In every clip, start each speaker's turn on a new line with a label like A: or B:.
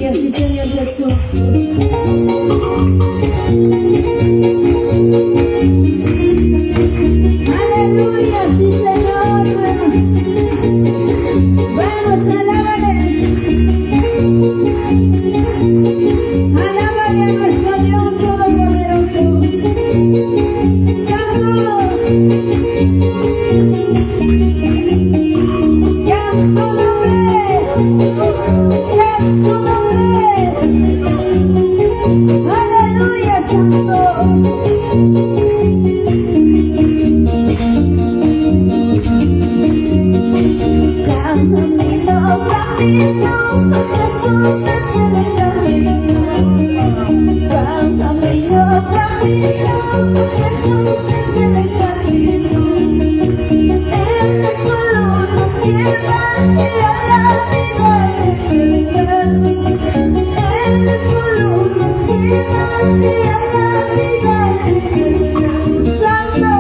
A: Aleluya, sí Señor Jesús. Aleluya, sí Señor. Vamos, alábale. Alábale a nuestro Dios Todopoderoso. Santo. Ya su nombre. Ya su nombre. Aleluya, Santo. Camino, camino, Jesús es el camino. Camino, camino, Jesús es el camino. Él solo nos lleva a la vida eterna. Él solo nos lleva a la vida eterna. Santo.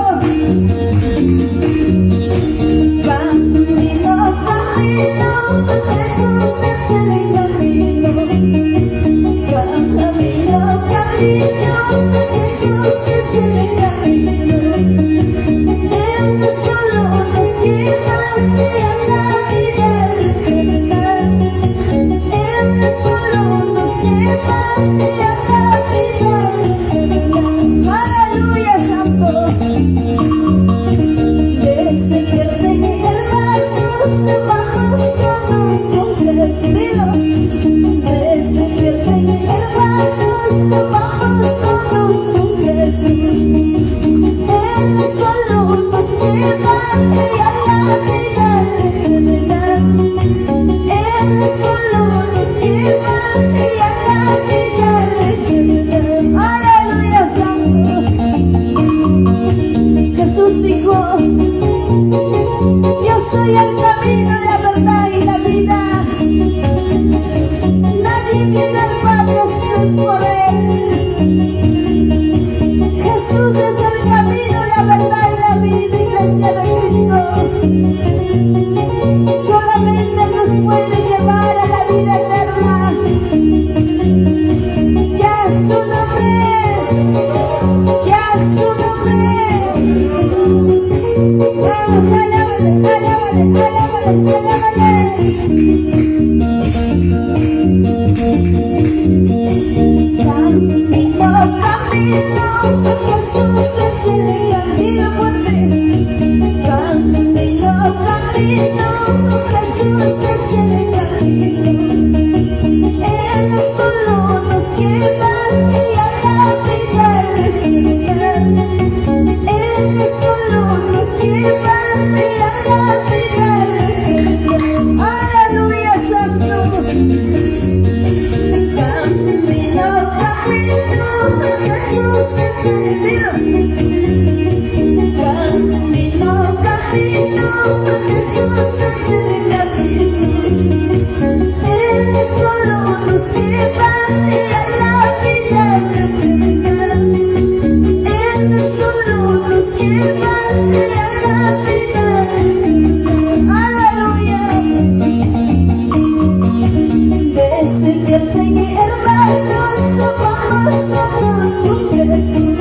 A: Camino, camino, Jesús es el camino. Camino, camino, Jesús es el camino. Él solo nos lleva a la vida eterna. Él solo nos lleva a la vida eterna. Aleluya, Santo. Se pierden hermanos, vamos todos juntos, dilo. Se pierden hermanos, vamos todos juntos. Él solo nos lleva a la vida eterna. Él solo nos lleva a la vida eterna. Aleluya, Santo. Jesús dijo: yo soy el camino, la verdad y la vida. Nadie viene al Padre si no es por Él. Jesús es el camino, la verdad y la vida, iglesia de Cristo. Solamente nos puede llevar a la vida eterna. Ya su nombre, ya su nombre. Vamos, alábale, alábale, alábale, alábale. Camino, camino, Jesús es el camino fuerte. Camino, camino, Jesús es el camino. Él solo nos lleva a la vida eterna. Él solo nos lleva a la vida eterna. Aleluya, Santo. Camino, camino, Jesús es el camino. Camino, camino, Jesús es el camino. Él solo nos lleva a la vida eterna. Él solo nos lleva a la vida eterna. Aleluya. Se pierden hermanos, vamos todos con Jesús.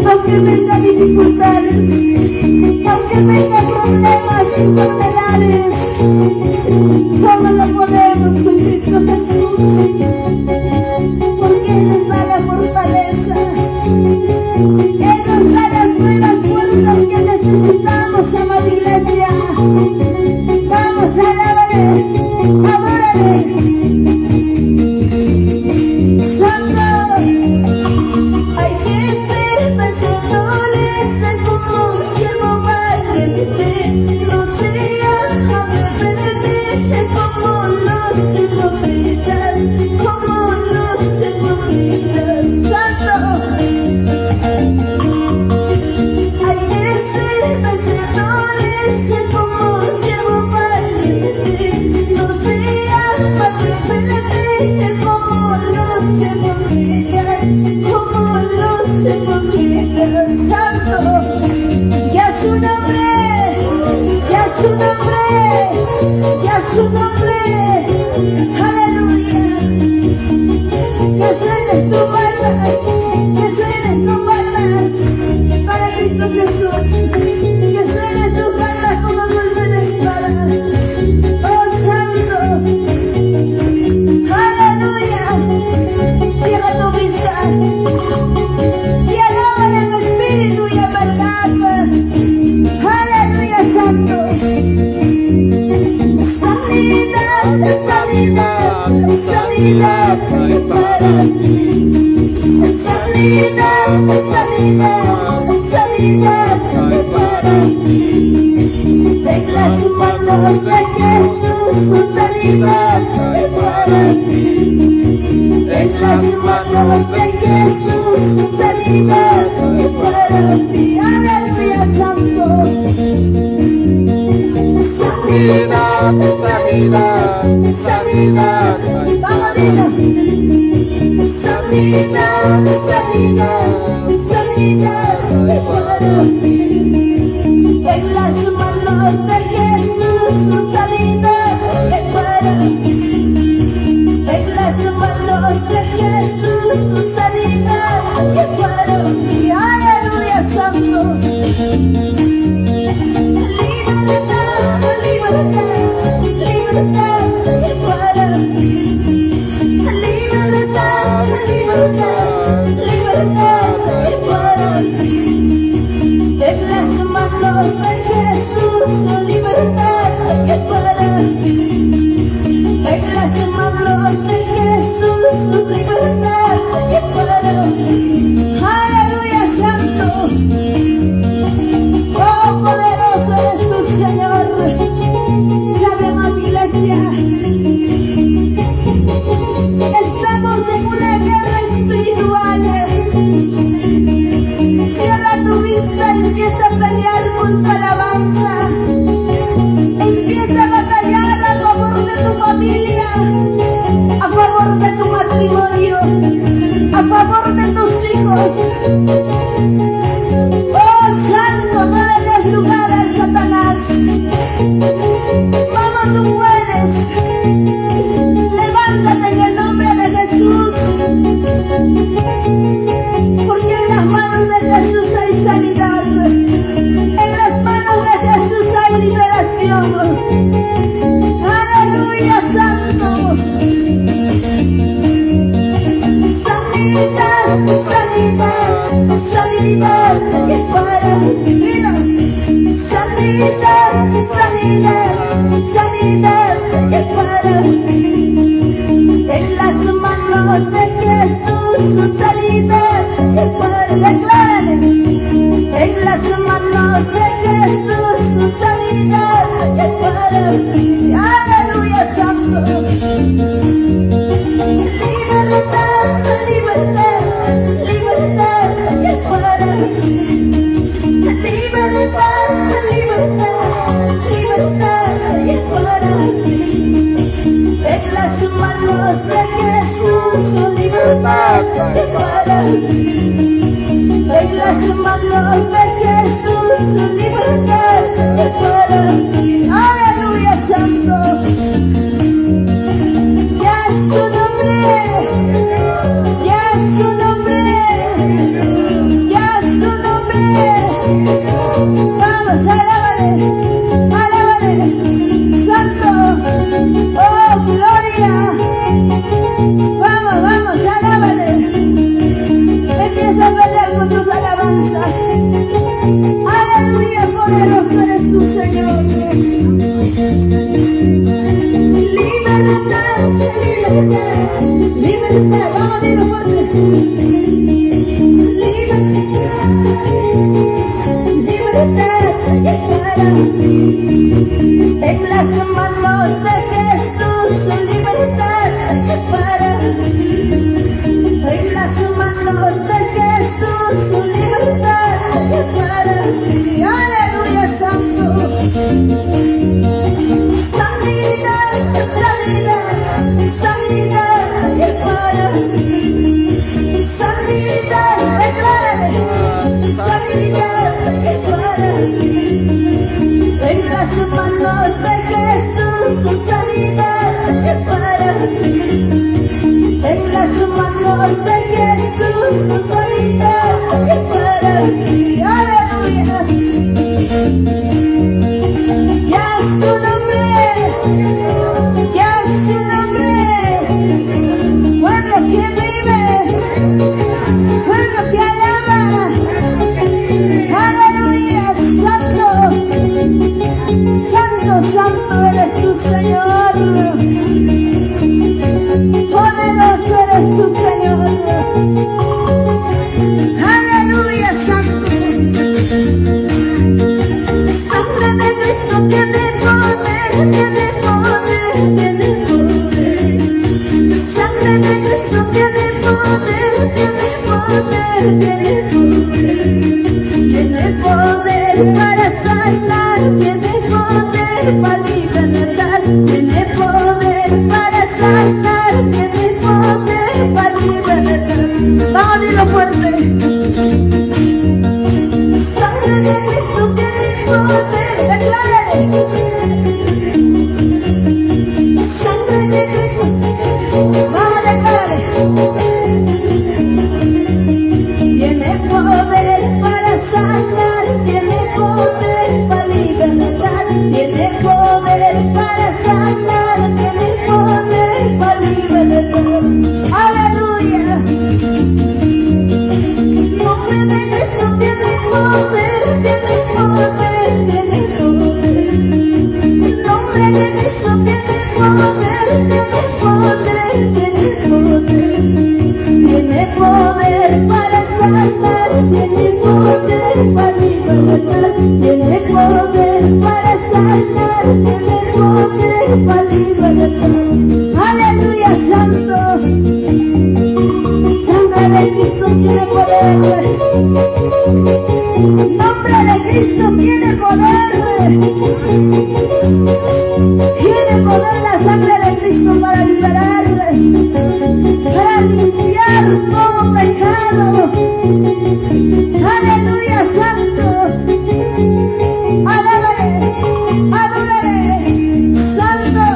A: Aunque venga dificultades, aunque venga problemas y enfermedades, todo lo podemos con Cristo Jesús, porque Él nos da la fortaleza, Él nos da las nuevas fuerzas que necesitamos, amada iglesia. Vamos, alábale, adórale. Su nombre, aleluya. Que suenen tus palmas, que suenen tus palmas para Cristo Jesús. Que suenen tus palmas como golpe de espada. Oh Santo, aleluya. Cierra tu vista y alábale en espíritu y en verdad. Aleluya, Santo. Sanidad para ti, sanidad, sanidad, sanidad. es para ti. En las manos de Jesús su sanidad es para ti. En las manos de Jesús su sanidad es para ti. Aleluya, santo. Sanidad, sanidad, sanidad. Vamos, dilo. Sanidad, sanidad, sanidad es para ti. En las manos de Jesús su sanidad es para ti. En las manos de Jesús su sanidad es para ti. Aleluya, santo. Libertad, libertad, libertad es para ti. Libertad, libertad, libertad es para ti. En las manos de Jesús su libertad es para ti. En las manos de Jesús su libertad es para ti. Aleluya, santo. Oh, poderoso eres tu Señor. Sabemos, iglesia, estamos en una guerra espiritual. Cierra tu vista y empieza a pelear con tu alabanza. Empieza a batallar a favor de tu familia, a favor de tu matrimonio, a favor de tus hijos. Oh, santo, no le des lugar a Satanás. Vamos, tú puedes. Levántate en el nombre de Jesús, porque en las manos de Jesús hay sanidad. En las manos de Jesús hay liberación. Aleluya, santo. Sanidad, sanidad, sanidad es para ti. Sanidad, sanidad, sanidad es para ti. En las manos de Jesús su sanidad es para ti. Declárale. En las manos de Jesús su sanidad es para ti. Aleluya, santo. Libertad, libertad, libertad es para ti. Libertad, libertad, libertad es para ti. En las manos de Jesús su libertad es para ti. En las manos de Jesús su libertad es para ti. Aleluya, santo. Ya es su nombre, ya es su nombre, ya es su nombre. Vamos, alábale, alábale, santo. Oh, gloria. Vamos, vamos, alábale. Empieza a pelear con tus alabanzas. tiene poder, tiene poder, tiene poder. La sangre de Cristo tiene poder, tiene poder, tiene poder. Tiene poder para sanar, tiene poder para libertar, tiene poder para sanar, tiene poder para libertar. Vamos a decirlo fuerte. Sangre de Cristo tiene poder, declárale. Sangre de Cristo, vamos a declararle. Tiene poder para sanar, tiene poder para libertar, tiene poder para sanar, tiene poder para libertar. Aleluya. Nombre de Cristo tiene poder, tiene poder, tiene poder. Nombre de Cristo tiene poder, tiene poder, tiene poder. Tiene poder para sanar, tiene poder para libertar, tiene poder para sanar, tiene poder para libertar. Aleluya, santo. Sangre de Cristo tiene poder. Nombre de Cristo tiene poder. Tiene poder la sangre de Cristo para liberar, para limpiar todo pecado. Aleluya, santo. Alábale, adórale, santo.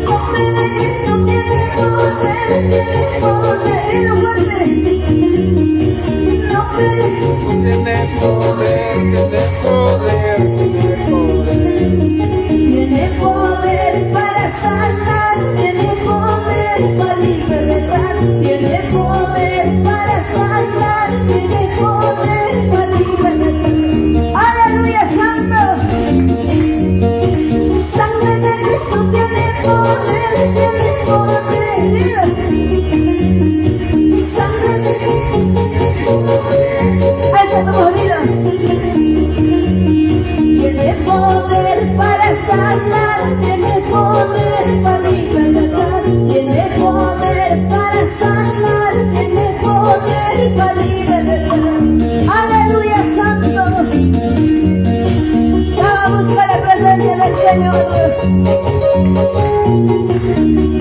A: Nombre de Cristo tiene poder, tiene poder. Dilo fuerte. Nombre de Cristo
B: Tiene poder, tiene poder, tiene poder.
A: tiene poder para sanar, tiene poder para libertar, tiene poder para sanar, tiene poder para libertar. Aleluya, santo. Sangre de Cristo tiene poder, tiene poder. Dilo. Sangre de Cristo tiene poder. Alza tu voz, dilo. Tiene poder para sanar, tiene poder para libertar, tiene poder para sanar, tiene poder para libertar. Aleluya, santo. Vamos a buscar la presencia del Señor.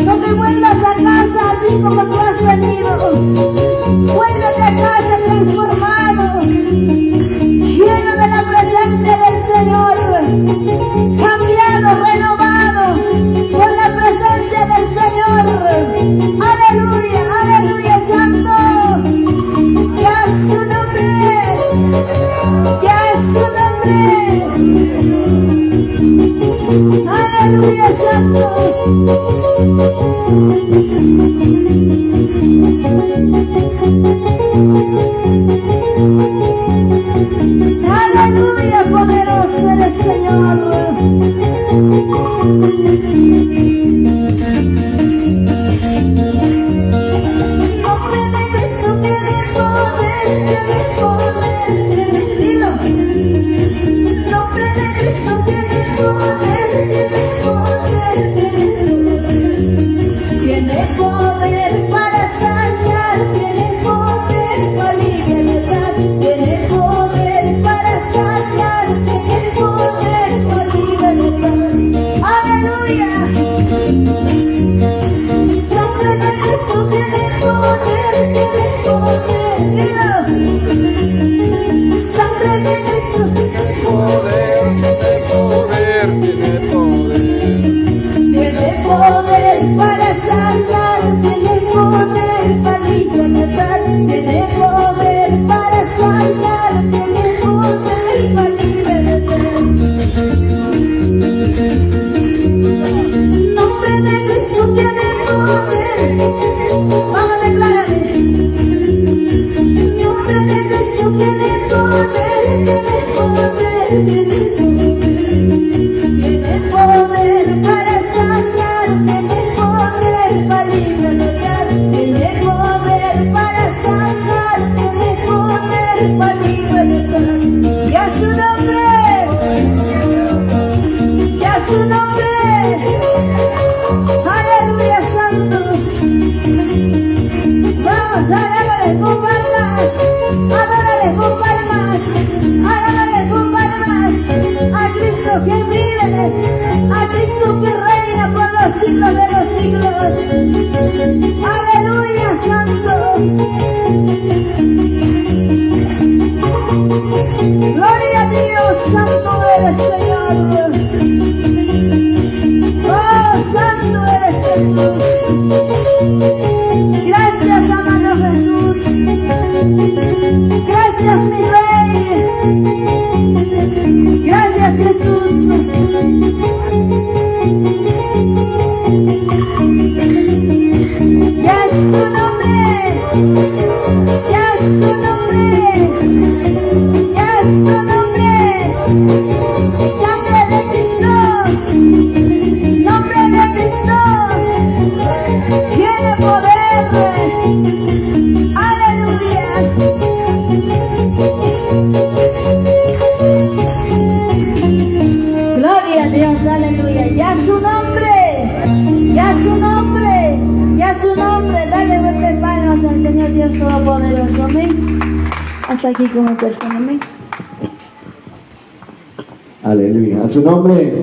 A: No te vuelvas a casa así como tú has venido. Vuélvete a casa transformado, lleno de la presencia del Señor, cambiado, renovado por la presencia del Señor. Aleluya, aleluya, santo. Ya es su nombre, ya es su nombre. Aleluya, santo. Aleluya, poderoso eres, Señor. Nombre de Cristo tiene poder, tiene poder, tiene dilo. Nombre de Cristo tiene poder, tiene poder, tiene poder. Tiene poder para sanar, tiene poder para libertar, tiene poder para sanar, tiene poder para libertar. Aleluya. Sangre de Cristo tiene poder, tiene poder. Dilo. Sangre de Cristo
B: Tiene poder, tiene poder, tiene poder.
A: tiene poder para sanar, tiene poder para libertar, tiene poder para sanar, tiene poder para libertar. Nombre de Cristo tiene poder. Vamos a declararle. Nombre de Cristo tiene poder, tiene poder, tiene poder. Tiene poder para sanar, tiene poder para libertar, tiene poder para sanar, tiene poder para libertar. Y a su nombre, y a su nombre, aleluya santo. Vamos, alábale con palmas, adórale con palmas, alábale con palmas a Cristo que vive, a Cristo que reina por los siglos de los siglos. Aleluya santo. Gloria a Dios, santo eres Señor. Oh, santo eres Jesús. Gracias, amado Jesús. Gracias, mi Rey. Gracias, Jesús. Ya es su nombre. Ya es su nombre. Ya es su nombre. Sangre de Cristo. Nombre de Cristo. Tiene poder. Aleluya. Gloria a Dios, aleluya. Ya su nombre, ya su nombre, ya su nombre. Dale fuertes palmas al Señor Dios Todopoderoso. Amén. Hasta aquí como persona. Amén.
C: Aleluya. A su nombre.